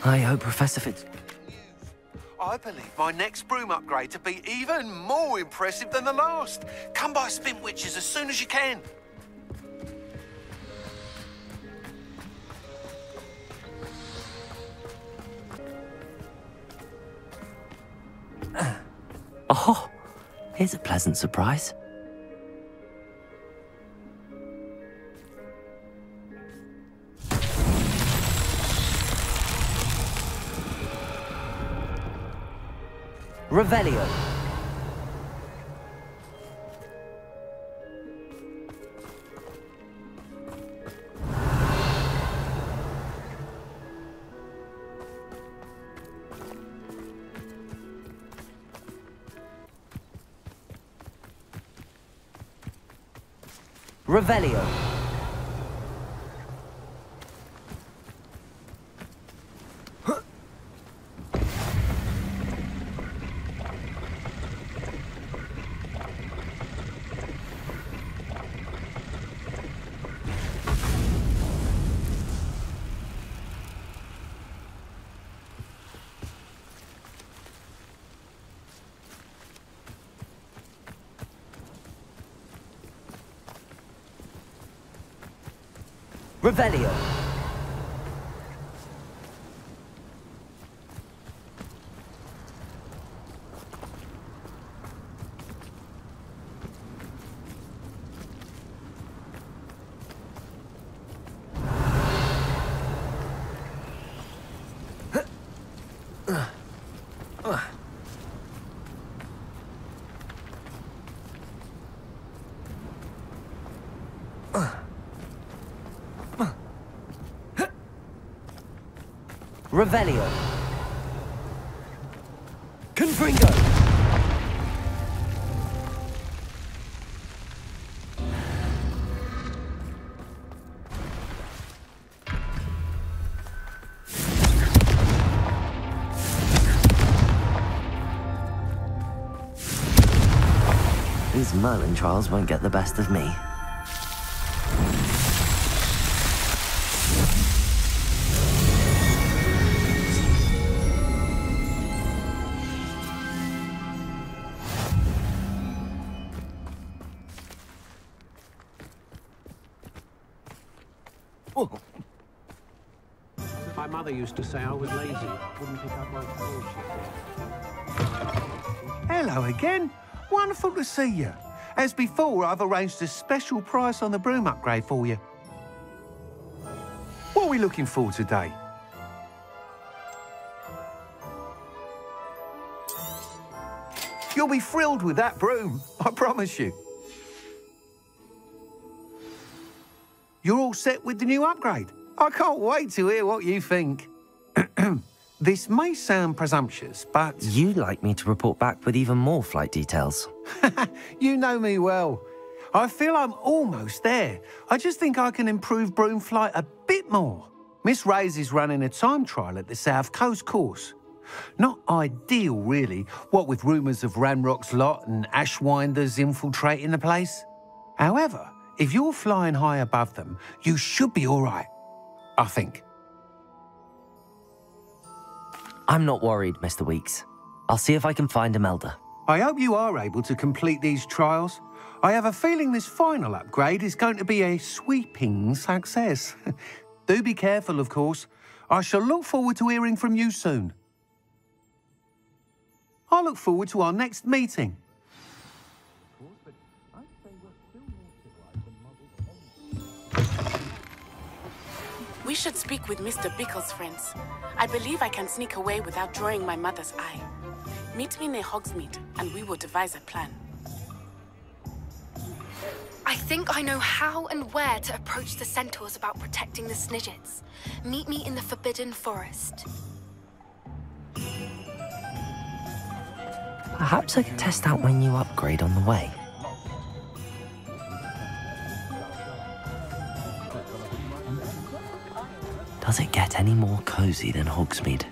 I hope Professor Fitz... I believe my next broom upgrade to be even more impressive than the last. Come by Spintwitches as soon as you can. Oh, here's a pleasant surprise. Revelio. Revelio. Revelio. Revelio. Confringo. These Merlin trials won't get the best of me. My mother used to say I was lazy. Wouldn't pick up my bullshit. Hello again. Wonderful to see you. As before, I've arranged a special price on the broom upgrade for you. What are we looking for today? You'll be thrilled with that broom, I promise you. You're all set with the new upgrade. I can't wait to hear what you think. This may sound presumptuous, but... You'd like me to report back with even more flight details. You know me well. I feel I'm almost there. I just think I can improve broom flight a bit more. Miss Ray's is running a time trial at the South Coast course. Not ideal, really, what with rumours of Ranrock's lot and Ashwinders infiltrating the place. However, if you're flying high above them, you should be all right, I think. I'm not worried, Mr. Weeks. I'll see if I can find Imelda. I hope you are able to complete these trials. I have a feeling this final upgrade is going to be a sweeping success. Do be careful, of course. I shall look forward to hearing from you soon. I look forward to our next meeting. We should speak with Mr. Bickle's friends. I believe I can sneak away without drawing my mother's eye. Meet me near Hogsmeade, and we will devise a plan. I think I know how and where to approach the centaurs about protecting the Snidgets. Meet me in the Forbidden Forest. Perhaps I can test out my new upgrade on the way. Does it get any more cozy than Hogsmeade?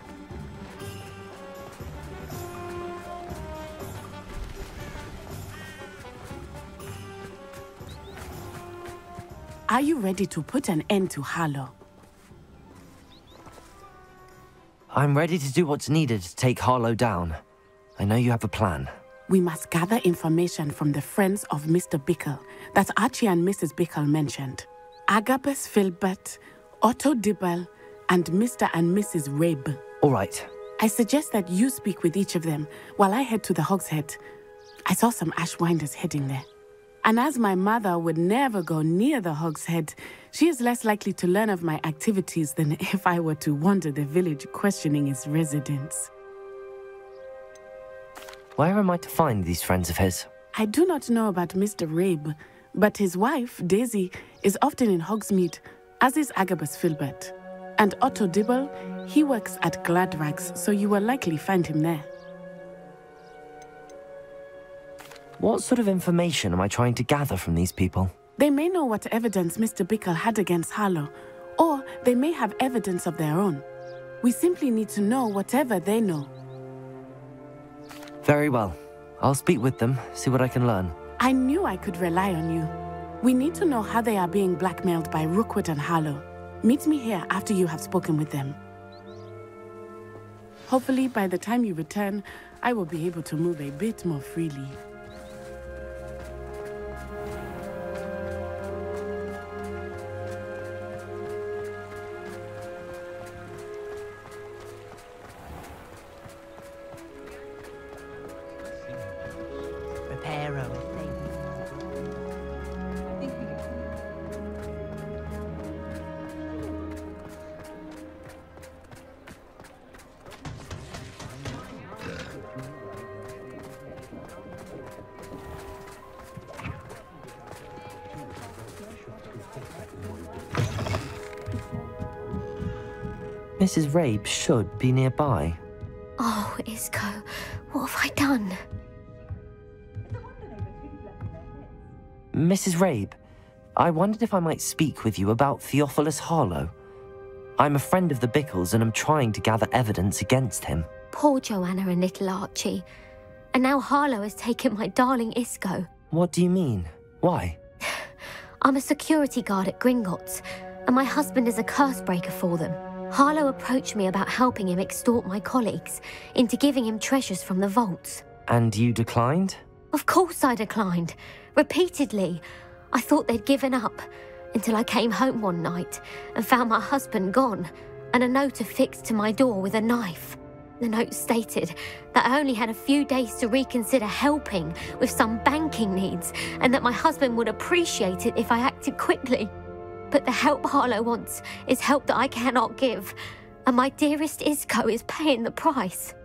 Are you ready to put an end to Harlow? I'm ready to do what's needed to take Harlow down. I know you have a plan. We must gather information from the friends of Mr. Bickle that Archie and Mrs. Bickle mentioned. Agabus Filbert, Otto Dibble, and Mr. and Mrs. Rabe. All right. I suggest that you speak with each of them while I head to the Hogshead. I saw some Ashwinders heading there. And as my mother would never go near the Hogshead, she is less likely to learn of my activities than if I were to wander the village questioning its residents. Where am I to find these friends of his? I do not know about Mr. Rabe, but his wife, Daisy, is often in Hogsmeade, as is Agabus Filbert. And Otto Dibble, he works at Gladrags, so you will likely find him there. What sort of information am I trying to gather from these people? They may know what evidence Mr. Bickle had against Harlow, or they may have evidence of their own. We simply need to know whatever they know. Very well. I'll speak with them, see what I can learn. I knew I could rely on you. We need to know how they are being blackmailed by Rookwood and Harlow. Meet me here after you have spoken with them. Hopefully, by the time you return, I will be able to move a bit more freely. Mrs. Rabe should be nearby. Oh, Isco, what have I done? Mrs. Rabe, I wondered if I might speak with you about Theophilus Harlow. I'm a friend of the Bickles and I'm trying to gather evidence against him. Poor Joanna and little Archie. And now Harlow has taken my darling Isco. What do you mean? Why? I'm a security guard at Gringotts, and my husband is a curse breaker for them. Harlow approached me about helping him extort my colleagues into giving him treasures from the vaults. And you declined? Of course I declined. Repeatedly. I thought they'd given up, until I came home one night and found my husband gone, and a note affixed to my door with a knife. The note stated that I only had a few days to reconsider helping with some banking needs, and that my husband would appreciate it if I acted quickly. But the help Harlow wants is help that I cannot give, and my dearest Isco is paying the price.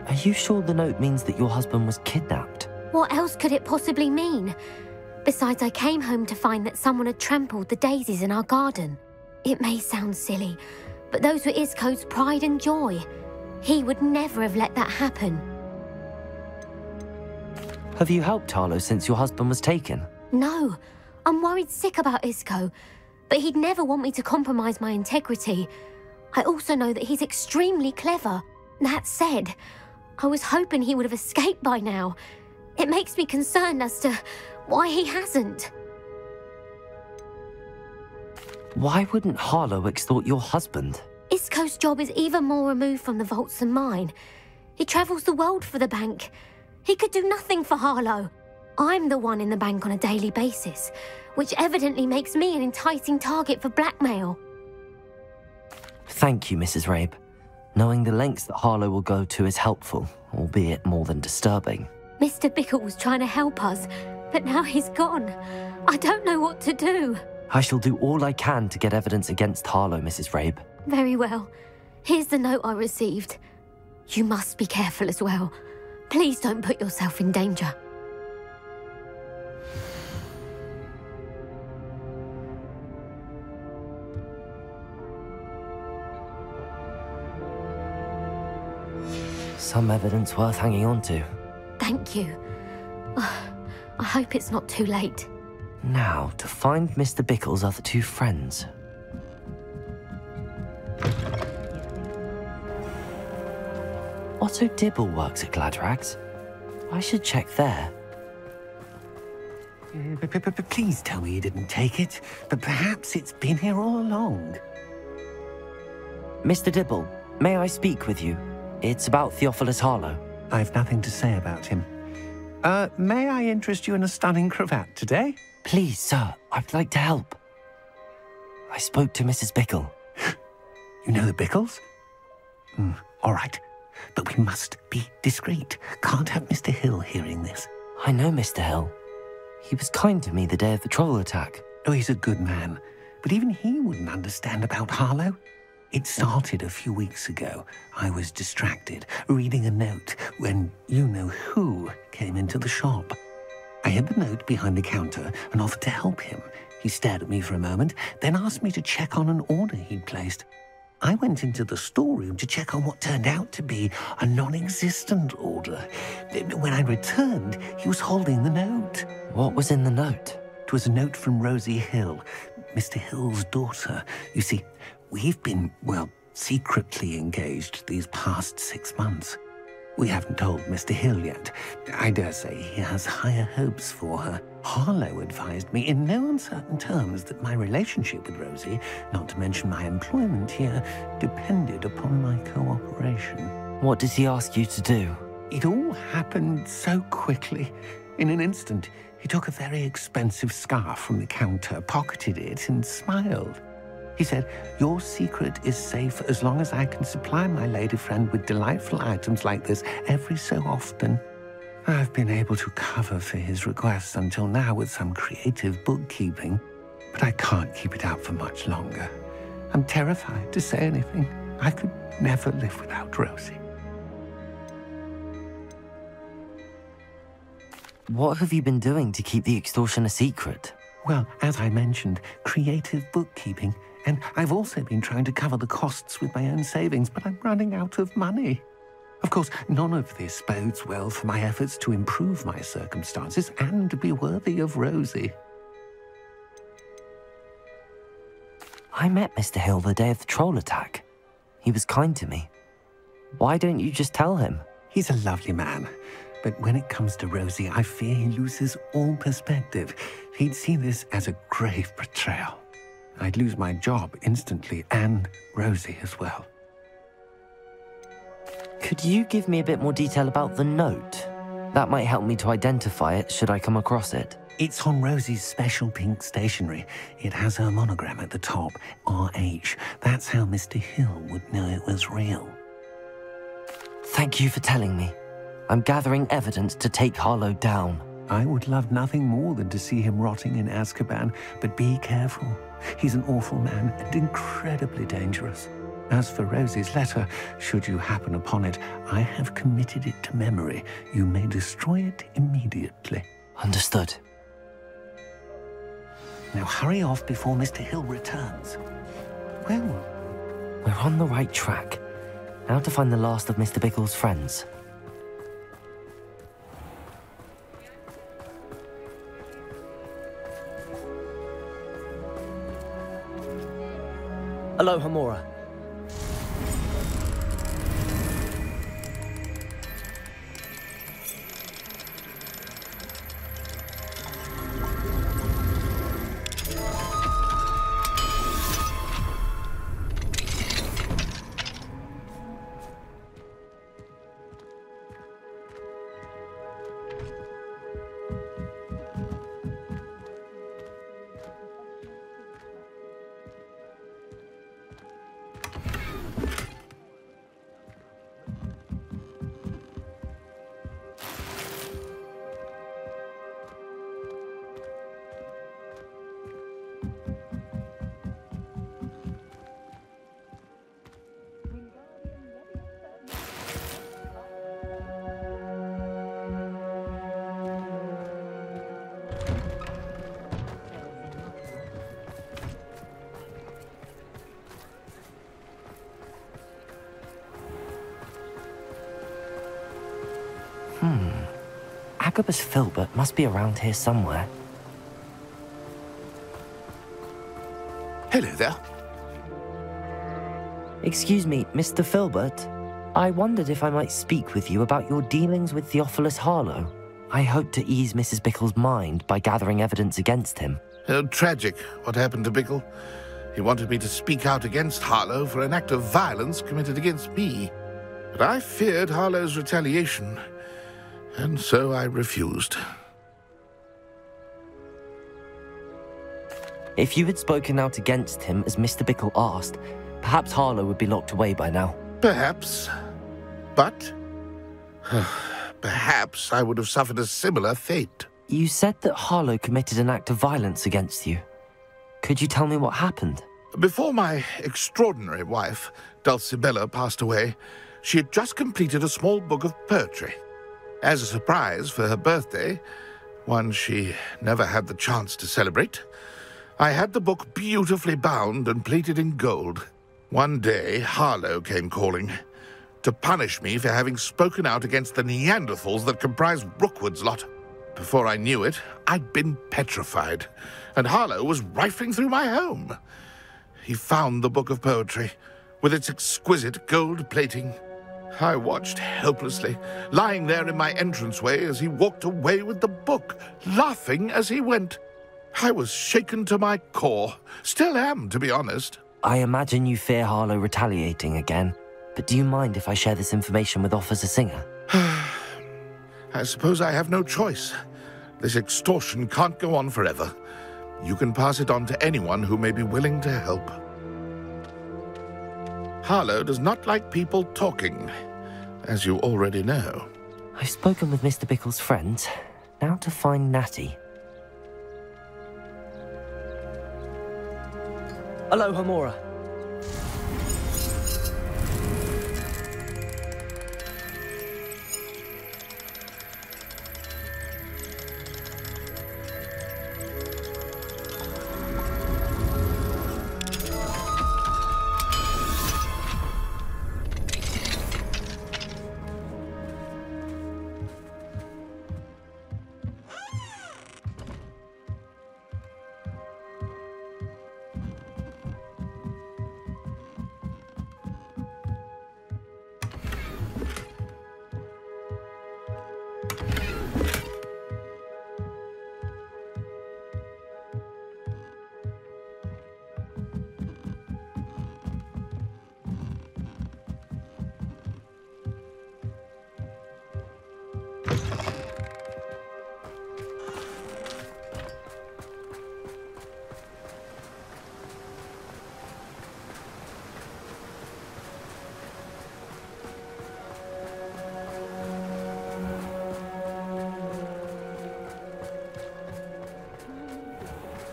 Are you sure the note means that your husband was kidnapped? What else could it possibly mean? Besides, I came home to find that someone had trampled the daisies in our garden. It may sound silly, but those were Isco's pride and joy. He would never have let that happen. Have you helped Harlow since your husband was taken? No, I'm worried sick about Isco, but he'd never want me to compromise my integrity. I also know that he's extremely clever. That said, I was hoping he would have escaped by now. It makes me concerned as to why he hasn't. Why wouldn't Harlow extort your husband? Isco's job is even more removed from the vaults than mine. He travels the world for the bank. He could do nothing for Harlow. I'm the one in the bank on a daily basis, which evidently makes me an enticing target for blackmail. Thank you, Mrs. Rabe. Knowing the lengths that Harlow will go to is helpful, albeit more than disturbing. Mr. Bickle was trying to help us, but now he's gone. I don't know what to do. I shall do all I can to get evidence against Harlow, Mrs. Rabe. Very well. Here's the note I received. You must be careful as well. Please don't put yourself in danger. Some evidence worth hanging on to. Thank you. I hope it's not too late. Now, to find Mr. Bickle's other two friends. Otto Dibble works at Gladrags. I should check there. Please tell me you didn't take it. But perhaps it's been here all along. Mr. Dibble, may I speak with you? It's about Theophilus Harlow. I've nothing to say about him. May I interest you in a stunning cravat today? Please, sir, I'd like to help. I spoke to Mrs. Bickle. You know the Bickles? All right. But we must be discreet. Can't have Mr. Hill hearing this. I know Mr. Hill. He was kind to me the day of the troll attack. Oh, he's a good man. But even he wouldn't understand about Harlow. It started a few weeks ago. I was distracted, reading a note, when you-know-who came into the shop. I hid the note behind the counter and offered to help him. He stared at me for a moment, then asked me to check on an order he'd placed. I went into the storeroom to check on what turned out to be a non-existent order. When I returned, he was holding the note. What was in the note? It was a note from Rosie Hill, Mr. Hill's daughter. You see, we've been, well, secretly engaged these past 6 months. We haven't told Mr. Hill yet. I dare say he has higher hopes for her. Harlow advised me in no uncertain terms that my relationship with Rosie, not to mention my employment here, depended upon my cooperation. What does he ask you to do? It all happened so quickly. In an instant, he took a very expensive scarf from the counter, pocketed it, and smiled. He said, "Your secret is safe as long as I can supply my lady friend with delightful items like this every so often." I've been able to cover for his requests until now with some creative bookkeeping, but I can't keep it up for much longer. I'm terrified to say anything. I could never live without Rosie. What have you been doing to keep the extortion a secret? Well, as I mentioned, creative bookkeeping. And I've also been trying to cover the costs with my own savings, but I'm running out of money. Of course, none of this bodes well for my efforts to improve my circumstances and to be worthy of Rosie. I met Mr. Hill the day of the troll attack. He was kind to me. Why don't you just tell him? He's a lovely man. But when it comes to Rosie, I fear he loses all perspective. He'd see this as a grave betrayal. I'd lose my job instantly, and Rosie as well. Could you give me a bit more detail about the note? That might help me to identify it should I come across it. It's on Rosie's special pink stationery. It has her monogram at the top, RH. That's how Mr. Hill would know it was real. Thank you for telling me. I'm gathering evidence to take Harlow down. I would love nothing more than to see him rotting in Azkaban, but be careful. He's an awful man and incredibly dangerous. As for Rosie's letter, should you happen upon it, I have committed it to memory. You may destroy it immediately. Understood. Now hurry off before Mr. Hill returns. Well, we're on the right track. Now to find the last of Mr. Bickle's friends. Aloha, Mora. Agabus Filbert must be around here somewhere. Hello there. Excuse me, Mr. Filbert. I wondered if I might speak with you about your dealings with Theophilus Harlow. I hoped to ease Mrs. Bickle's mind by gathering evidence against him. Tragic, what happened to Bickle. He wanted me to speak out against Harlow for an act of violence committed against me. But I feared Harlow's retaliation, and so I refused. If you had spoken out against him as Mr. Bickle asked, perhaps Harlow would be locked away by now. Perhaps. But perhaps I would have suffered a similar fate. You said that Harlow committed an act of violence against you. Could you tell me what happened? Before my extraordinary wife, Dulcibella, passed away, she had just completed a small book of poetry. As a surprise for her birthday, one she never had the chance to celebrate, I had the book beautifully bound and plated in gold. One day, Harlow came calling to punish me for having spoken out against the Neanderthals that comprised Rookwood's lot. Before I knew it, I'd been petrified, and Harlow was rifling through my home. He found the book of poetry, with its exquisite gold plating. I watched helplessly, lying there in my entranceway as he walked away with the book, laughing as he went. I was shaken to my core. Still am, to be honest. I imagine you fear Harlow retaliating again, but do you mind if I share this information with Officer Singer? I suppose I have no choice. This extortion can't go on forever. You can pass it on to anyone who may be willing to help. Harlow does not like people talking, as you already know. I've spoken with Mr. Bickle's friends. Now to find Natty. Hello, Hamora.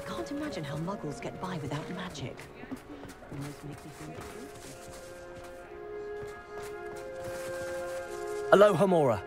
Can't imagine how muggles get by without magic. Almost makes me feel Hello, Hamora.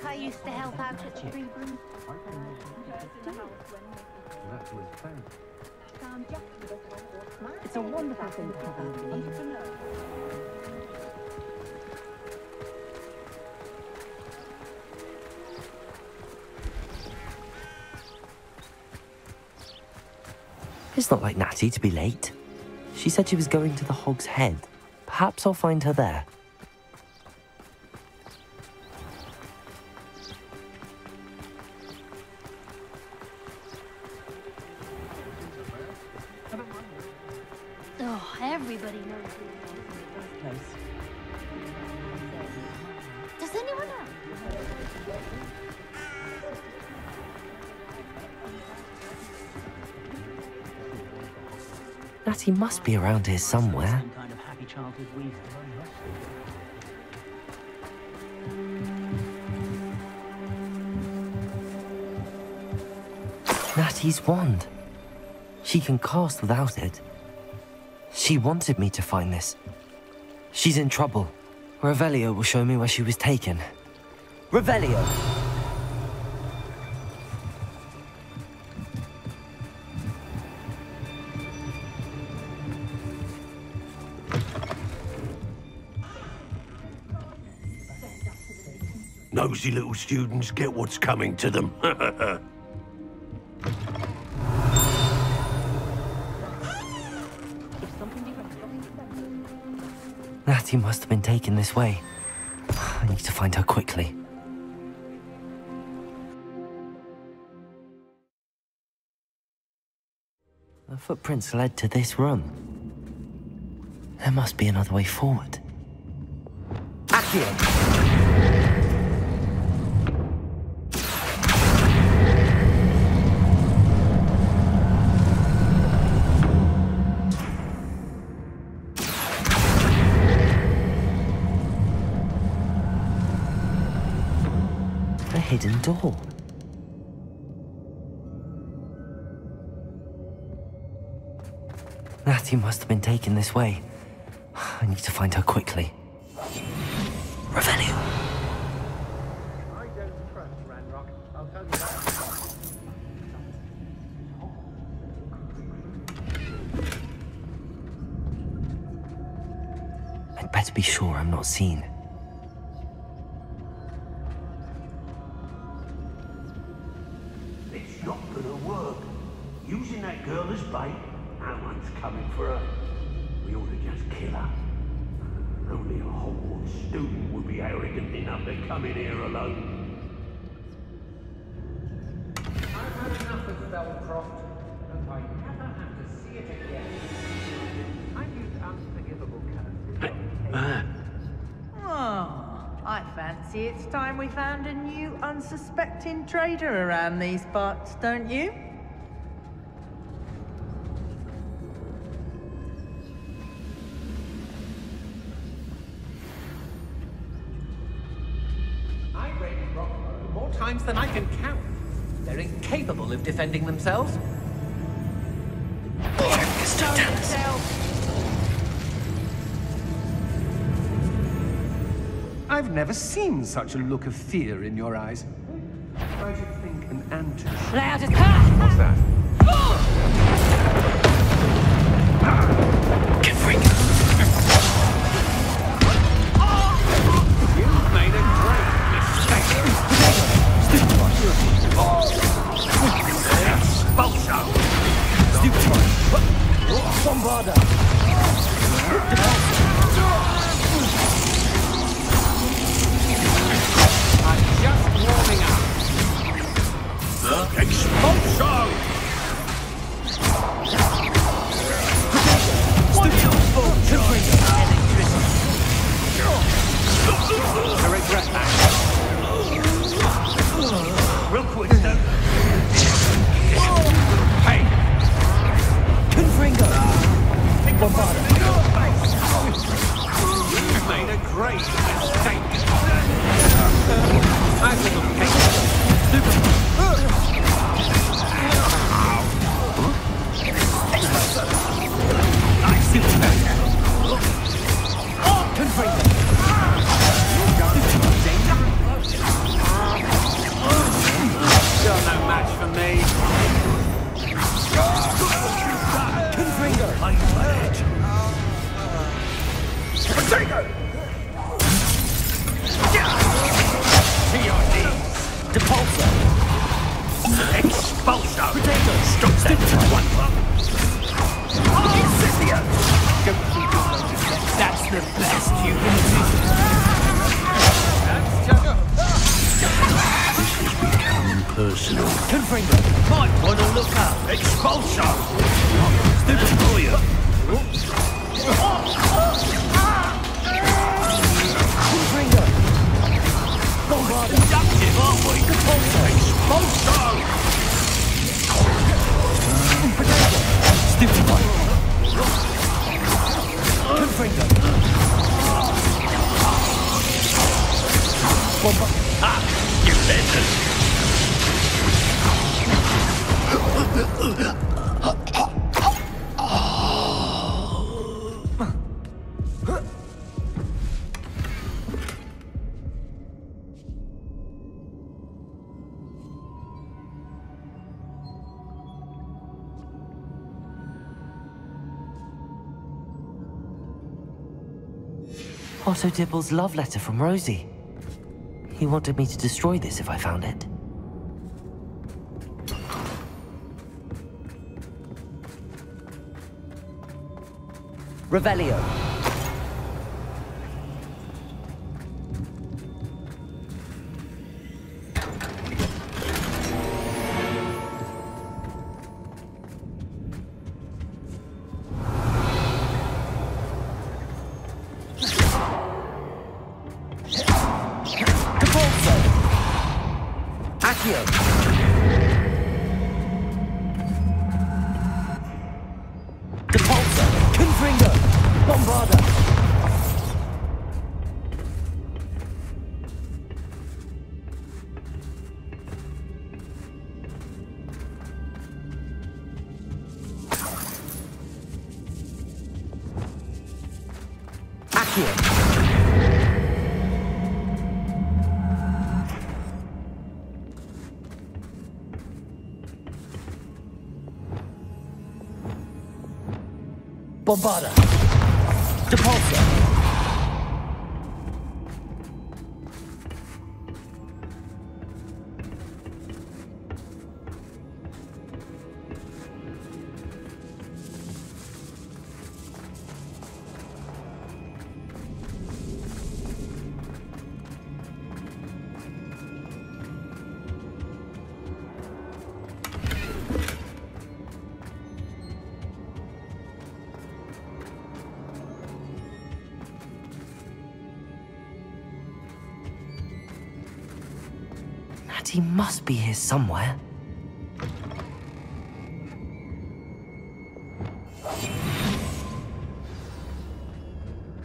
I used to help out at the free room. It's a wonderful thing to have out. It's not like Natty to be late. She said she was going to the Hog's Head. Perhaps I'll find her there. Oh, everybody knows Close. Does anyone know? Natty must be around here somewhere. Some kind of happy childhood we had. Natty's wand. She can cast without it. She wanted me to find this. She's in trouble. Revelio will show me where she was taken. Revelio! Nosy little students get what's coming to them. Natty must have been taken this way. I need to find her quickly. The footprints led to this room. There must be another way forward. Accio! Hidden door. Natty must have been taken this way. I need to find her quickly. Revelio. I don't trust Ranrock. I'll tell you that. I'd better be sure I'm not seen. Not gonna work. Using that girl as bait, no one's coming for her. We ought to just kill her. Only a Hogwarts student would be arrogant enough to come in here alone. I've had enough of Belcroft, and I never have to see it again. I use unforgivable curses. Oh, I fancy it's time we found a new unsuspecting trader around these parts, don't you? I raided Rockborough more times than I can count. They're incapable of defending themselves. I've never seen such a look of fear in your eyes. I should think an ant. What's that? Get free! You've made a great mistake. Expulso! Bombarda! I'm just warming up. Expulso! I regret that. Real quick, though. Hey! Confringo! Bombarda! You've made a great mistake. I little cake. Confringo! You're no match for me. Confringo! Potato! To your knees! Depulso! Expulso! Potato! Stop that one! Incendio! That's the best you can do! That's just... This has become personal. Confringo! Might want to look up. Expulso! Stupid lawyer! Confringo! Bombarda! Productive, aren't we? Depulso! Expulso! Stupid one! Confringo! You listen! Otto Dibble's love letter from Rosie. He wanted me to destroy this if I found it. Revelio. Bombarda. Depulsor. He must be here somewhere.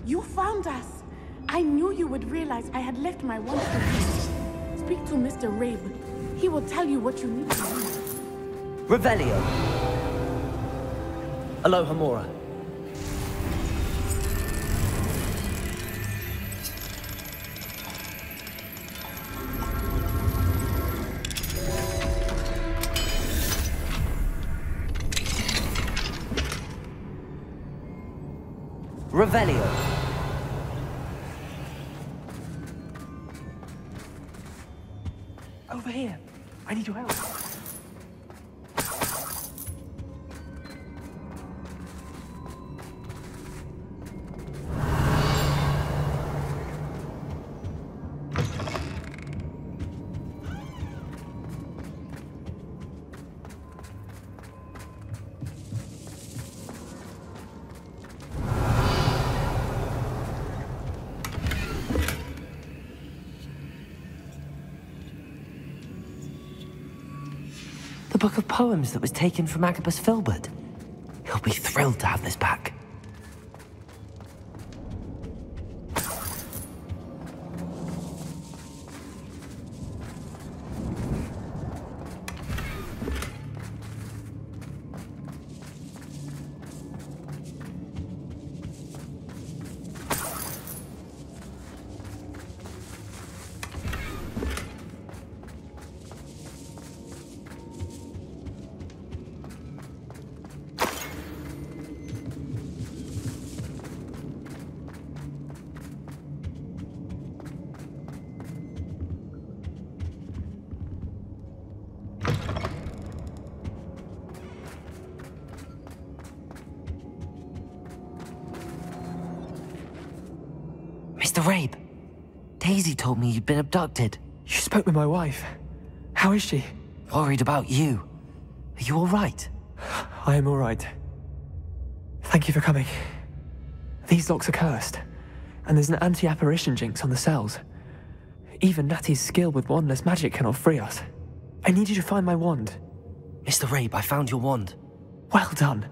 You found us! I knew you would realize I had left my wand for you. Speak to Mr. Rabe. He will tell you what you need to do. Revelio. Alohomora. Revelio. Over here. I need your help. The book of poems that was taken from Agabus Filbert. He'll be thrilled to have this back. Mr. Rabe, Daisy told me you'd been abducted. You spoke with my wife. How is she? Worried about you. Are you all right? I am all right. Thank you for coming. These locks are cursed, and there's an anti-apparition jinx on the cells. Even Natty's skill with wandless magic cannot free us. I need you to find my wand. Mr. Rabe, I found your wand. Well done.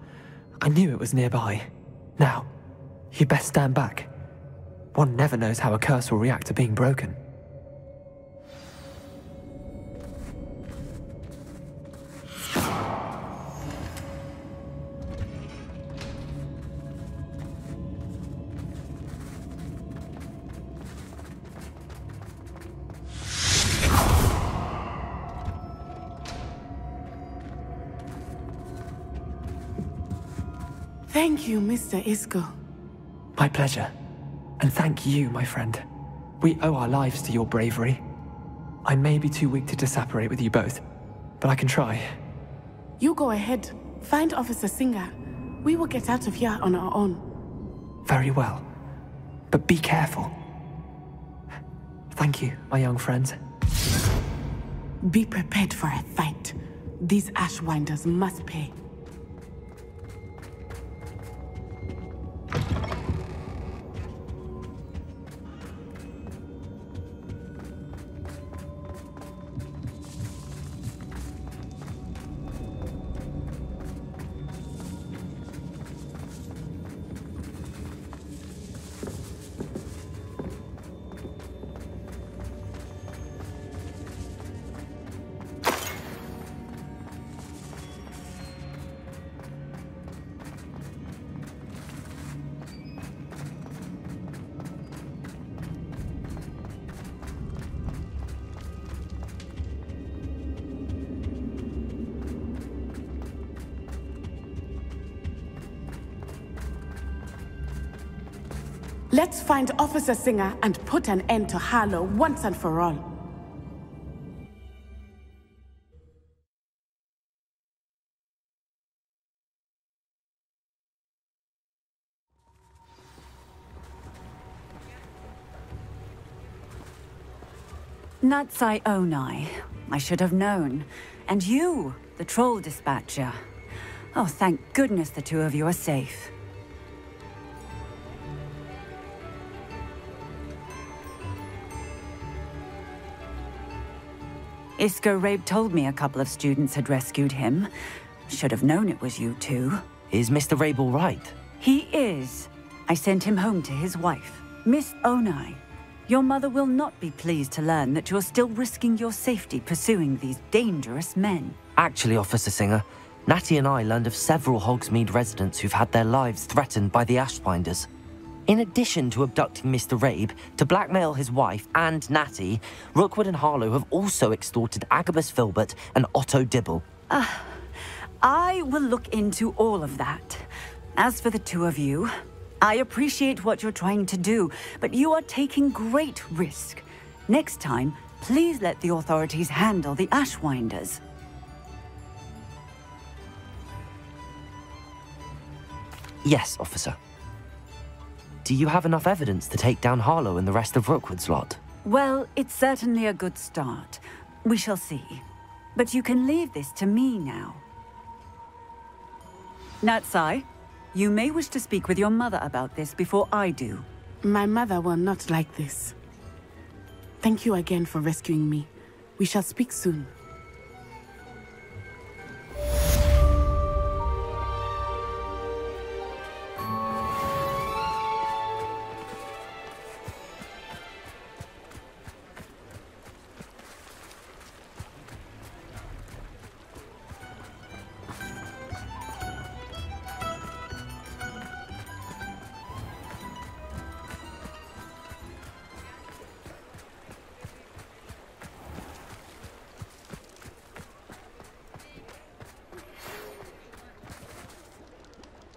I knew it was nearby. Now, You best stand back. One never knows how a curse will react to being broken. Thank you, Mr. Isco. My pleasure. And thank you, my friend. We owe our lives to your bravery. I may be too weak to disapparate with you both, but I can try. You go ahead. Find Officer Singer. We will get out of here on our own. Very well. But be careful. Thank you, my young friends. Be prepared for a fight. These Ashwinders must pay. Let's find Officer Singer and put an end to Harlow once and for all. Natsai Onai. I should have known. And you, the troll dispatcher. Oh, thank goodness the two of you are safe. Isco Rabe told me a couple of students had rescued him. Should have known it was you two. Is Mr. Rabe all right? He is. I sent him home to his wife, Miss Onai. Your mother will not be pleased to learn that you're still risking your safety pursuing these dangerous men. Actually, Officer Singer, Natty and I learned of several Hogsmeade residents who've had their lives threatened by the Ashwinders. In addition to abducting Mr. Rabe to blackmail his wife and Natty, Rookwood and Harlow have also extorted Agabus Filbert and Otto Dibble. I will look into all of that. As for the two of you, I appreciate what you're trying to do, but you are taking great risk. Next time, please let the authorities handle the Ashwinders. Yes, officer. Do you have enough evidence to take down Harlow and the rest of Rookwood's lot? Well, it's certainly a good start. We shall see. But you can leave this to me now. Natsai, you may wish to speak with your mother about this before I do. My mother will not like this. Thank you again for rescuing me. We shall speak soon.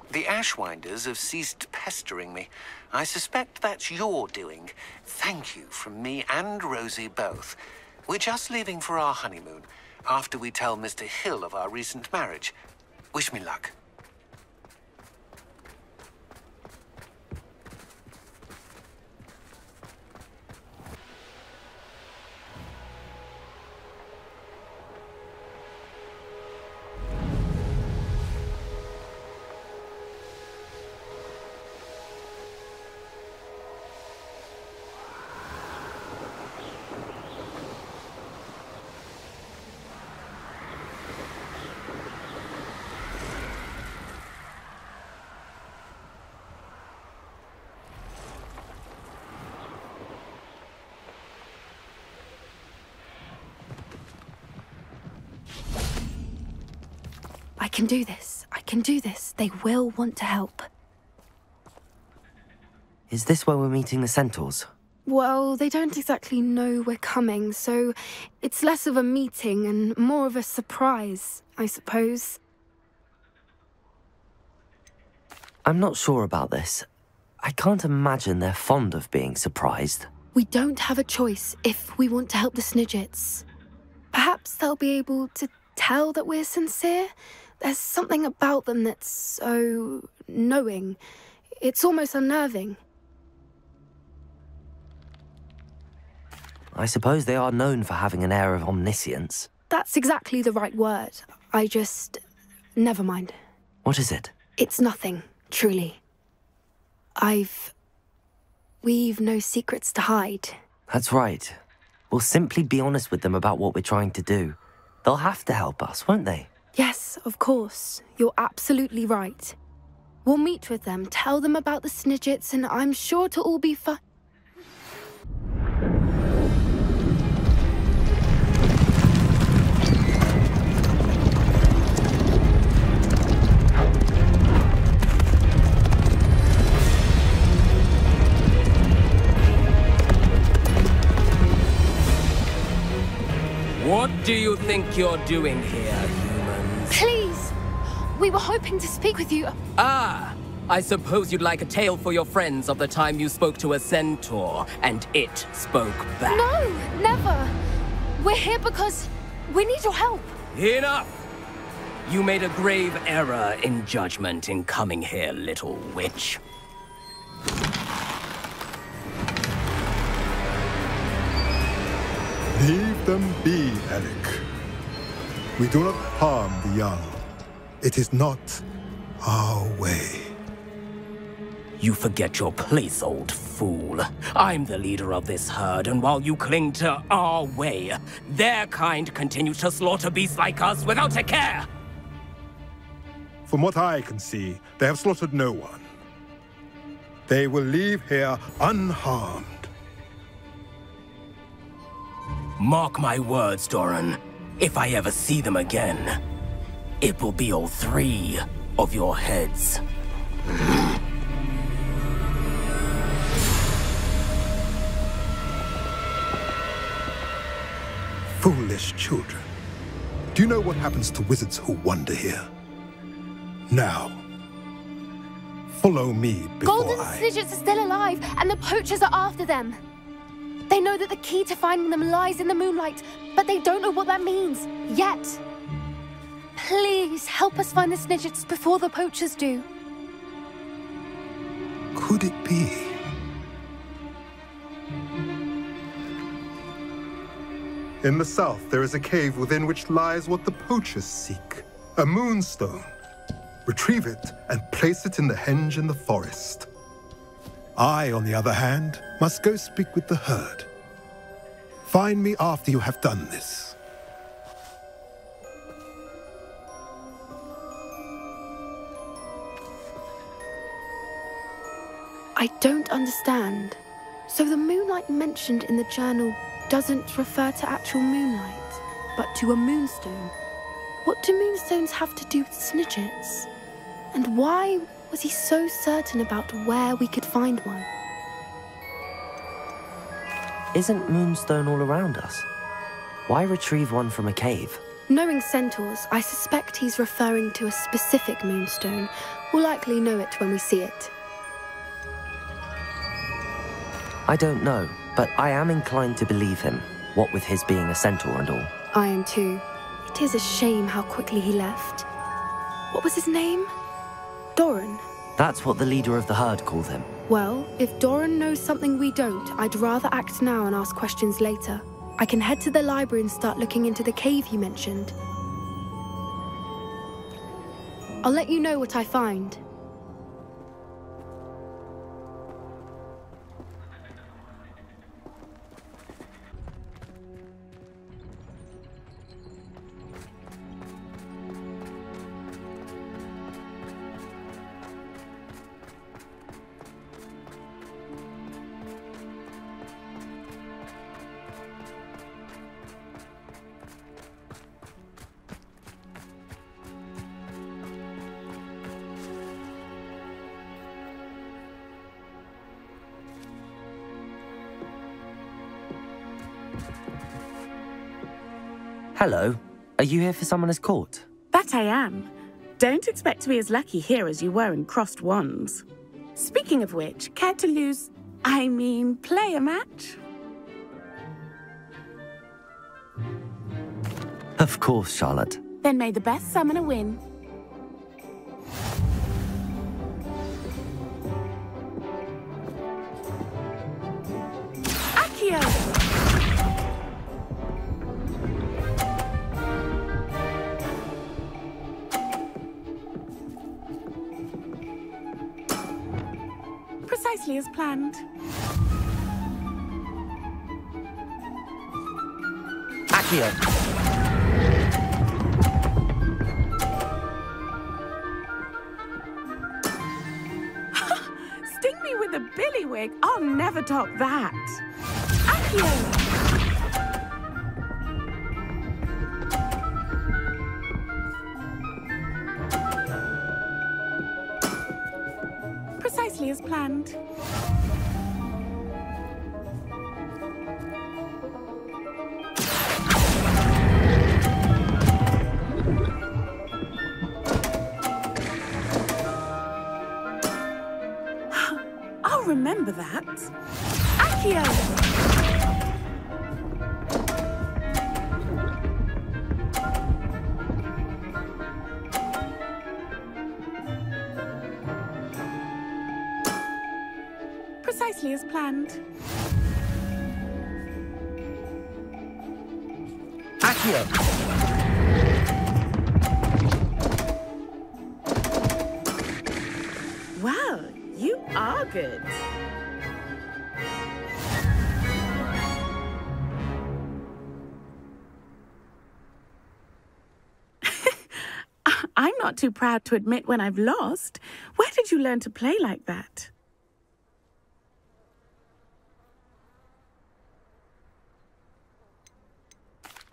The Ashwinders have ceased pestering me. I suspect that's your doing. Thank you from me and Rosie both. We're just leaving for our honeymoon, after we tell Mr. Hill of our recent marriage. Wish me luck. can do this. I can do this. They will want to help. Is this where we're meeting the centaurs? Well, they don't exactly know we're coming, so it's less of a meeting and more of a surprise, I suppose. I'm not sure about this. I can't imagine they're fond of being surprised. We don't have a choice if we want to help the Snidgets. Perhaps they'll be able to tell that we're sincere. There's something about them that's so knowing. It's almost unnerving. I suppose they are known for having an air of omniscience. That's exactly the right word. Never mind. What is it? It's nothing, truly. We've no secrets to hide. That's right. We'll simply be honest with them about what we're trying to do. They'll have to help us, won't they? Yes, of course. You're absolutely right. We'll meet with them, tell them about the Snidgets, and I'm sure it'll all be fun. What do you think you're doing here, humans? Please! We were hoping to speak with you. Ah! I suppose you'd like a tale for your friends of the time you spoke to a centaur, and it spoke back. No! Never! We're here because we need your help. Enough! You made a grave error in judgment in coming here, little witch. Leave them be, Alec. We do not harm the young. It is not our way. You forget your place, old fool. I'm the leader of this herd, and while you cling to our way, their kind continue to slaughter beasts like us without a care! From what I can see, they have slaughtered no one. They will leave here unharmed. Mark my words, Doran. If I ever see them again, it will be all 3 of your heads. Foolish children. Do you know what happens to wizards who wander here? Now, follow me before Golden Snidgets are still alive, and the poachers are after them. They know that the key to finding them lies in the moonlight, but they don't know what that means, yet. Please, help us find the Snidgets before the poachers do. Could it be? In the south, there is a cave within which lies what the poachers seek. A moonstone. Retrieve it and place it in the henge in the forest. I, on the other hand, must go speak with the herd. Find me after you have done this. I don't understand. So the moonlight mentioned in the journal doesn't refer to actual moonlight, but to a moonstone. What do moonstones have to do with Snidgets? And why was he so certain about where we could find one? Isn't moonstone all around us? Why retrieve one from a cave? Knowing centaurs, I suspect he's referring to a specific moonstone. We'll likely know it when we see it. I don't know, but I am inclined to believe him, what with his being a centaur and all. I am too. It is a shame how quickly he left. What was his name? Doran? That's what the leader of the herd called him. Well, if Doran knows something we don't, I'd rather act now and ask questions later. I can head to the library and start looking into the cave you mentioned. I'll let you know what I find. Hello. Are you here for Summoner's Court? That I am. Don't expect to be as lucky here as you were in Crossed Wands. Speaking of which, care to play a match? Of course, Charlotte. Then may the best summoner win. Accio! Precisely as planned. Accio! Sting me with a billywig. I'll never top that. Accio! Precisely as planned. I'll remember that. Accio! Precisely as planned. Accio! Well, you are good. I'm not too proud to admit when I've lost. Where did you learn to play like that?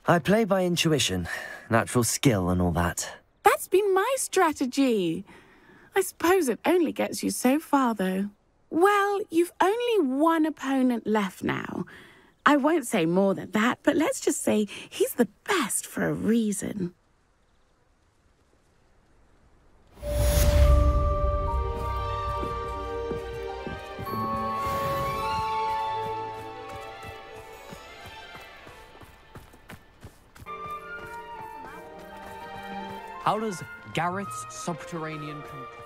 I play by intuition, natural skill and all that. That's been my strategy. I suppose it only gets you so far, though. Well, you've only one opponent left now. I won't say more than that, but let's just say he's the best for a reason. How does Garrett's subterranean concoction...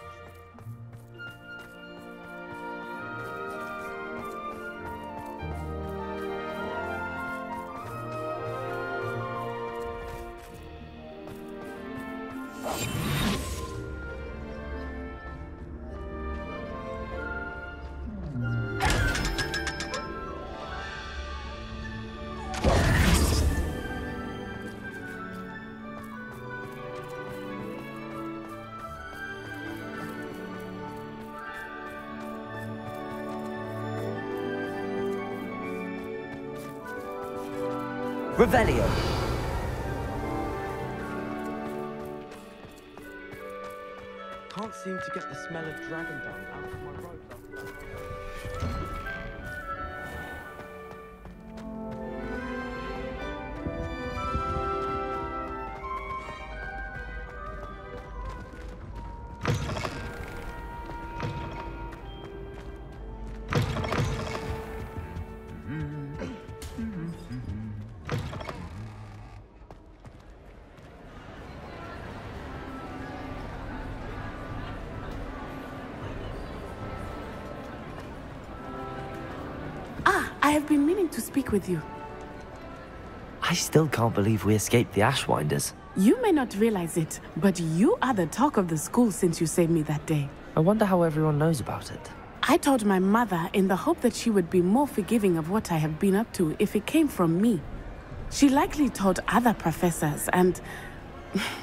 Revelio. Can't seem to get the smell of dragon dung out of my robe. I have been meaning to speak with you. I still can't believe we escaped the Ashwinders. You may not realize it, but you are the talk of the school since you saved me that day. I wonder how everyone knows about it. I told my mother in the hope that she would be more forgiving of what I have been up to if it came from me. She likely told other professors, and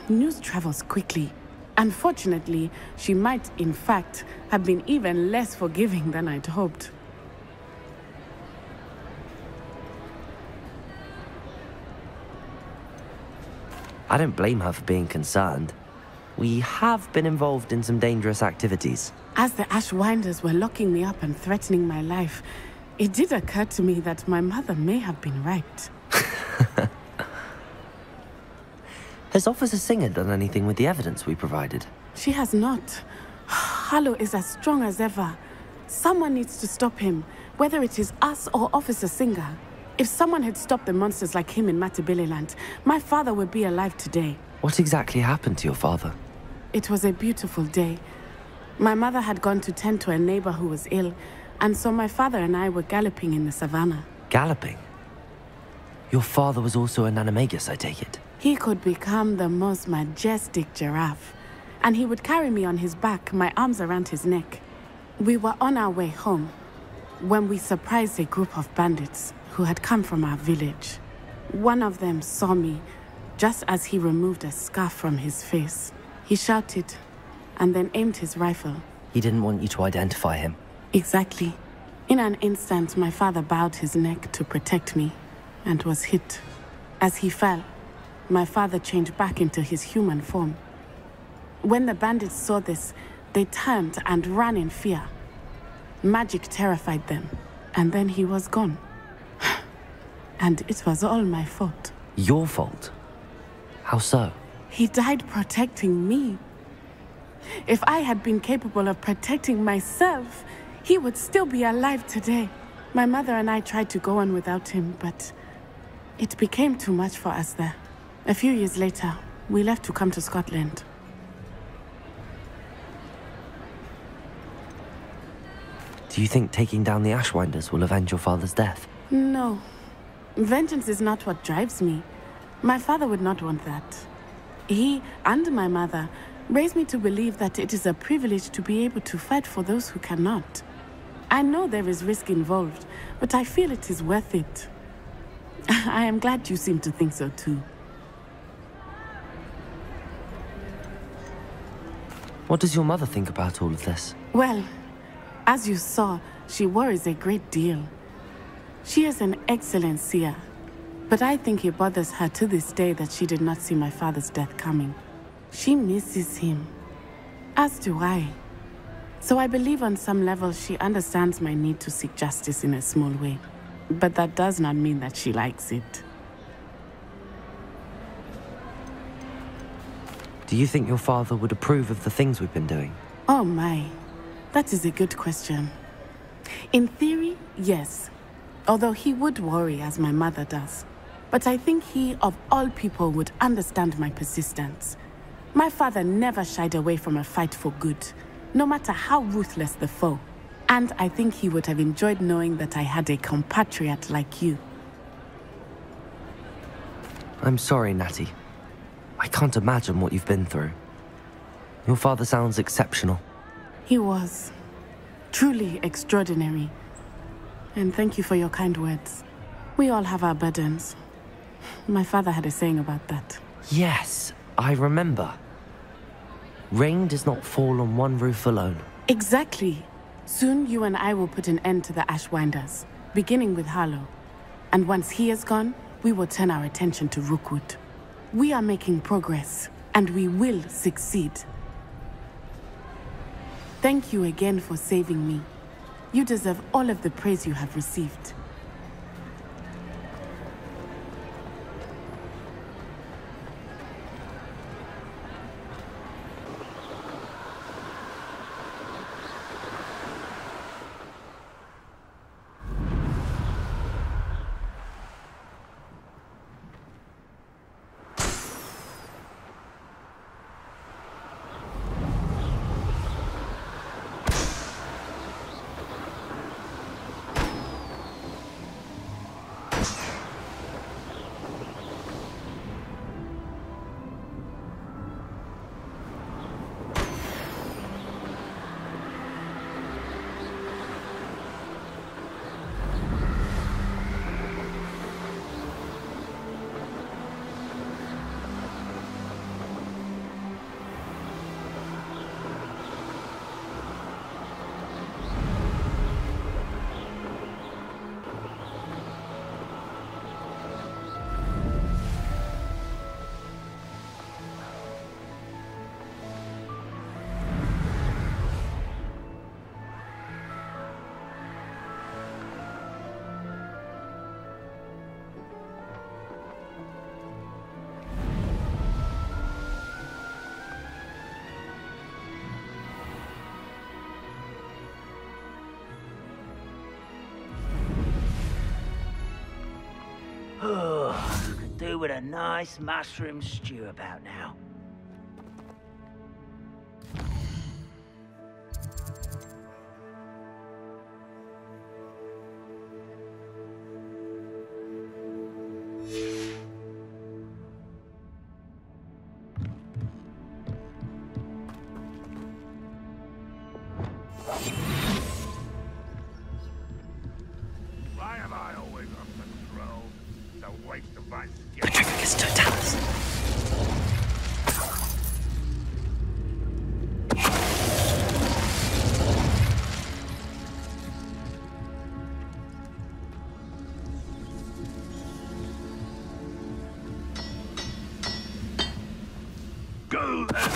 news travels quickly. Unfortunately, she might, in fact, have been even less forgiving than I'd hoped. I don't blame her for being concerned. We have been involved in some dangerous activities. As the Ashwinders were locking me up and threatening my life, it did occur to me that my mother may have been right. Has Officer Singer done anything with the evidence we provided? She has not. Harlow is as strong as ever. Someone needs to stop him, whether it is us or Officer Singer. If someone had stopped the monsters like him in Matabeleland, my father would be alive today. What exactly happened to your father? It was a beautiful day. My mother had gone to tend to a neighbor who was ill, and so my father and I were galloping in the savannah. Galloping? Your father was also an animagus, I take it? He could become the most majestic giraffe, and he would carry me on his back, my arms around his neck. We were on our way home when we surprised a group of bandits who had come from our village. One of them saw me just as he removed a scarf from his face. He shouted and then aimed his rifle. He didn't want you to identify him. Exactly. In an instant, my father bowed his neck to protect me and was hit. As he fell, my father changed back into his human form. When the bandits saw this, they turned and ran in fear. Magic terrified them, and then he was gone. And it was all my fault. Your fault? How so? He died protecting me. If I had been capable of protecting myself, he would still be alive today. My mother and I tried to go on without him, but it became too much for us there. A few years later, we left to come to Scotland. Do you think taking down the Ashwinders will avenge your father's death? No. Vengeance is not what drives me. My father would not want that. He and my mother raised me to believe that it is a privilege to be able to fight for those who cannot. I know there is risk involved, but I feel it is worth it. I am glad you seem to think so too. What does your mother think about all of this? Well, as you saw, she worries a great deal. She is an excellent seer, but I think it bothers her to this day that she did not see my father's death coming. She misses him, as do I. So I believe on some level she understands my need to seek justice in a small way. But that does not mean that she likes it. Do you think your father would approve of the things we've been doing? Oh my, that is a good question. In theory, yes. Although he would worry as my mother does. But I think he, of all people, would understand my persistence. My father never shied away from a fight for good, no matter how ruthless the foe. And I think he would have enjoyed knowing that I had a compatriot like you. I'm sorry, Natty. I can't imagine what you've been through. Your father sounds exceptional. He was. Truly extraordinary. And thank you for your kind words. We all have our burdens. My father had a saying about that. Yes, I remember. Rain does not fall on one roof alone. Exactly. Soon you and I will put an end to the Ashwinders, beginning with Harlow. And once he is gone, we will turn our attention to Rookwood. We are making progress, and we will succeed. Thank you again for saving me. You deserve all of the praise you have received. Could do with a nice mushroom stew about now. Why am I always on patrol? It's a waste of my skill. Petrificus totalis. Go then!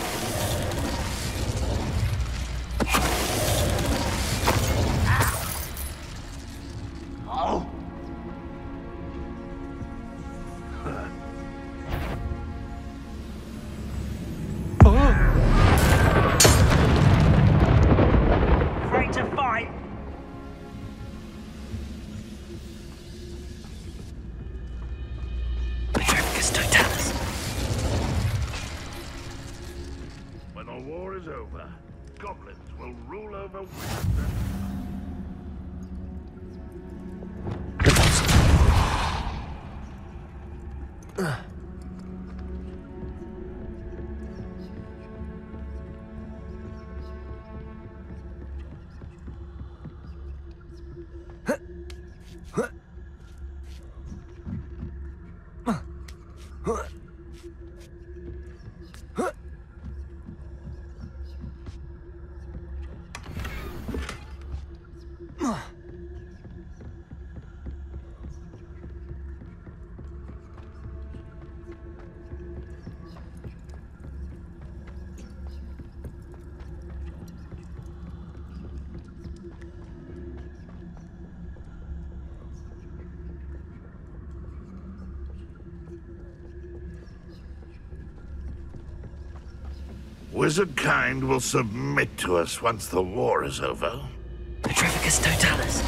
Oh! Afraid to fight? Petrificus totalis. When the war is over, goblins will rule over Winter. Wizard kind will submit to us once the war is over. Petrificus totalis.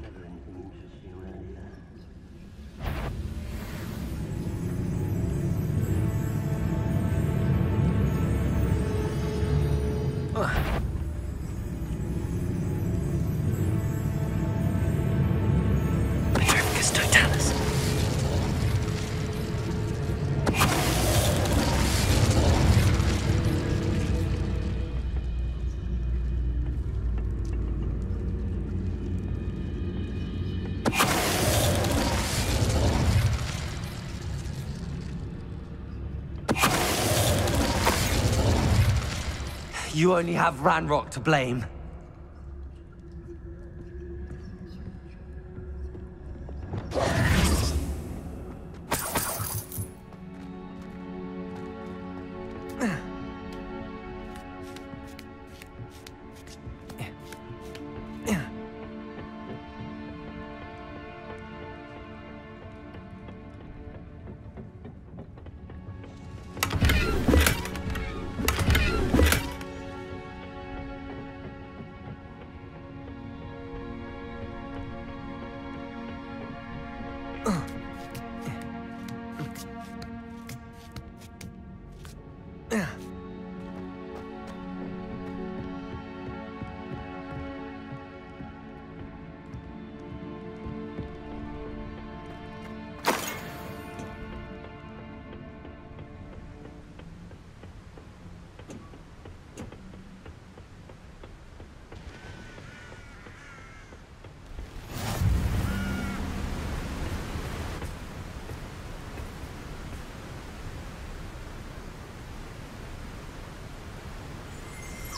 Never anything interesting around here. Petrificus totalis. You only have Ranrock to blame.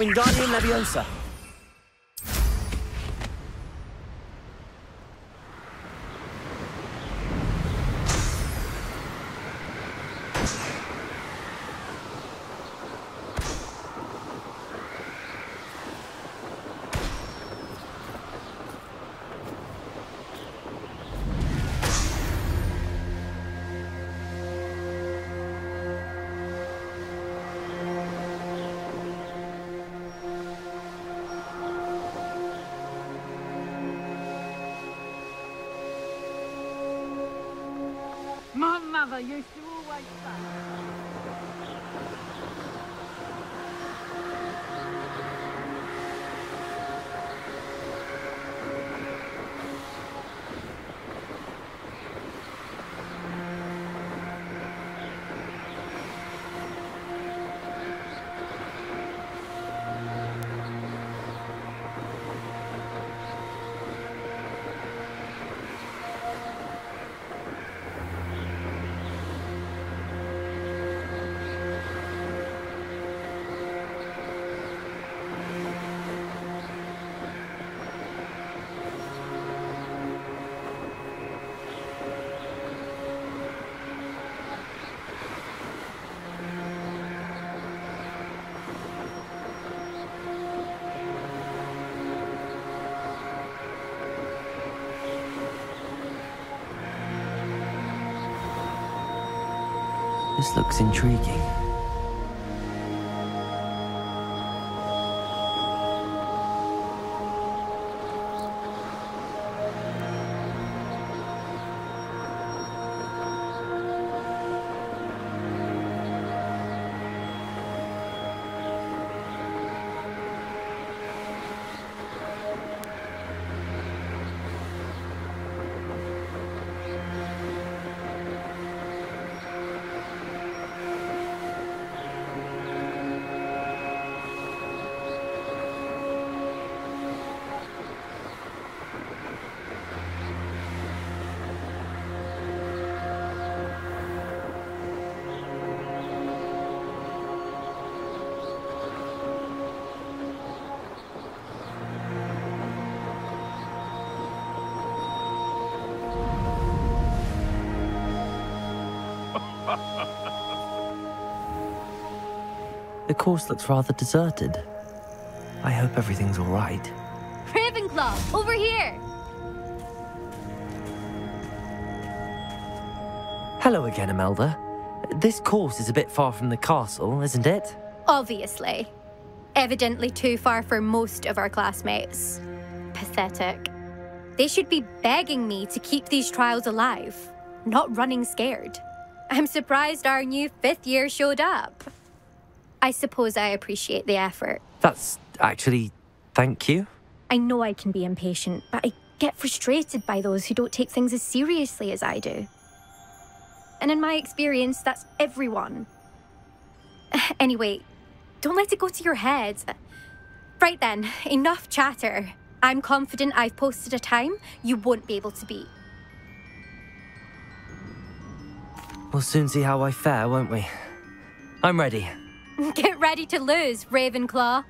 Wingardium Leviosa. mother used to always say. This looks intriguing. The course looks rather deserted. I hope everything's all right. Ravenclaw, over here! Hello again, Imelda. This course is a bit far from the castle, isn't it? Obviously. Evidently too far for most of our classmates. Pathetic. They should be begging me to keep these trials alive, not running scared. I'm surprised our new 5th year showed up. I suppose I appreciate the effort. That's actually... thank you. I know I can be impatient, but I get frustrated by those who don't take things as seriously as I do. And in my experience, that's everyone. Anyway, don't let it go to your head. Right then, enough chatter. I'm confident I've posted a time you won't be able to beat. We'll soon see how I fare, won't we? I'm ready. Get ready to lose, Ravenclaw.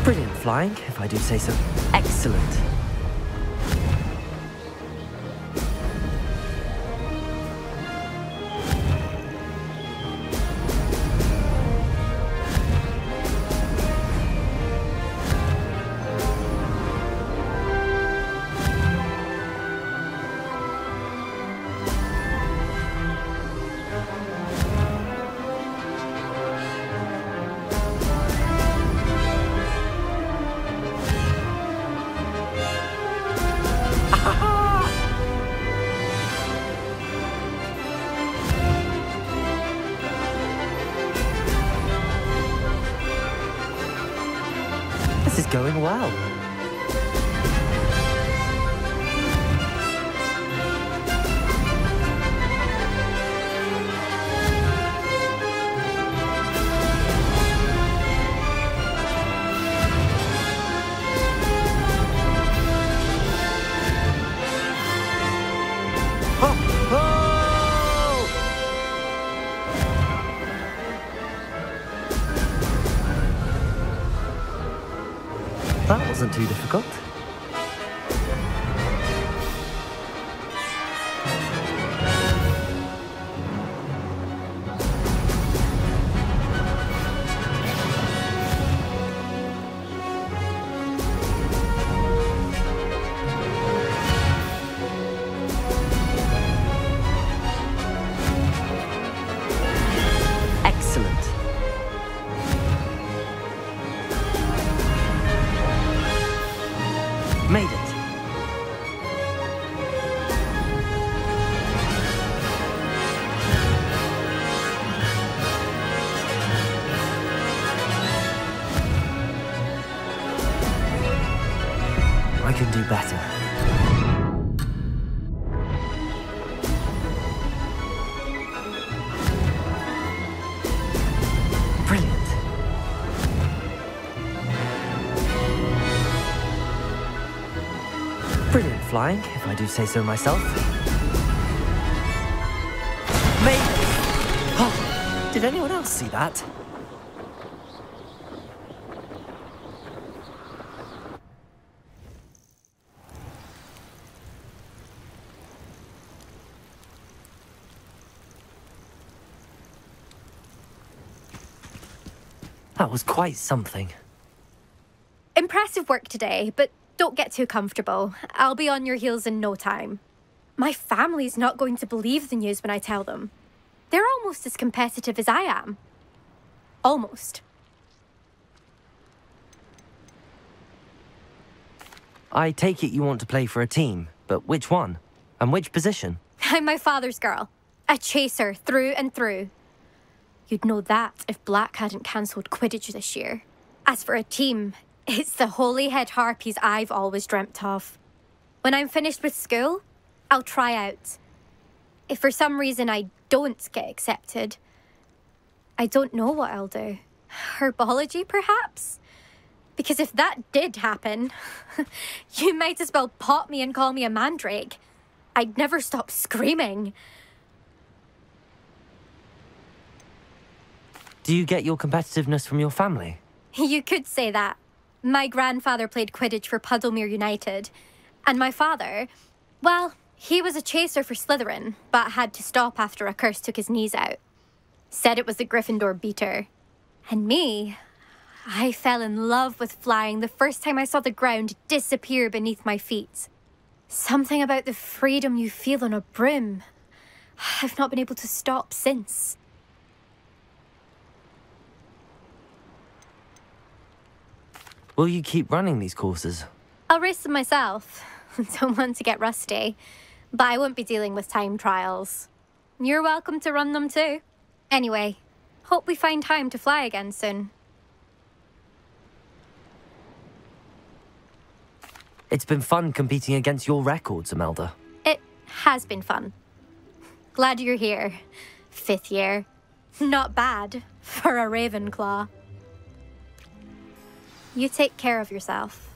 Brilliant flying, if I do say so. Excellent. This is going well. That wasn't too difficult. Excellent. Made it. I can do better. Brilliant. Brilliant flying, if I do say so myself. Made it! Oh, did anyone else see that? That was quite something. Impressive work today, but don't get too comfortable. I'll be on your heels in no time. My family's not going to believe the news when I tell them. They're almost as competitive as I am. Almost. I take it you want to play for a team, but which one? And which position? I'm my father's girl. A chaser through and through. You'd know that if Black hadn't cancelled Quidditch this year. As for a team, it's the Holyhead Harpies I've always dreamt of. When I'm finished with school, I'll try out. If for some reason I don't get accepted, I don't know what I'll do. Herbology, perhaps? Because if that did happen, you might as well pop me and call me a mandrake. I'd never stop screaming. Do you get your competitiveness from your family? You could say that. My grandfather played Quidditch for Puddlemere United. And my father, well, he was a chaser for Slytherin, but had to stop after a curse took his knees out. Said it was the Gryffindor beater. And me, I fell in love with flying the first time I saw the ground disappear beneath my feet. Something about the freedom you feel on a broom. I've not been able to stop since. Will you keep running these courses? I'll race them myself. Don't want to get rusty. But I won't be dealing with time trials. You're welcome to run them too. Anyway, hope we find time to fly again soon. It's been fun competing against your records, Imelda. It has been fun. Glad you're here. 5th year. Not bad for a Ravenclaw. You take care of yourself.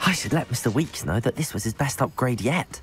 I should let Mr. Weeks know that this was his best upgrade yet.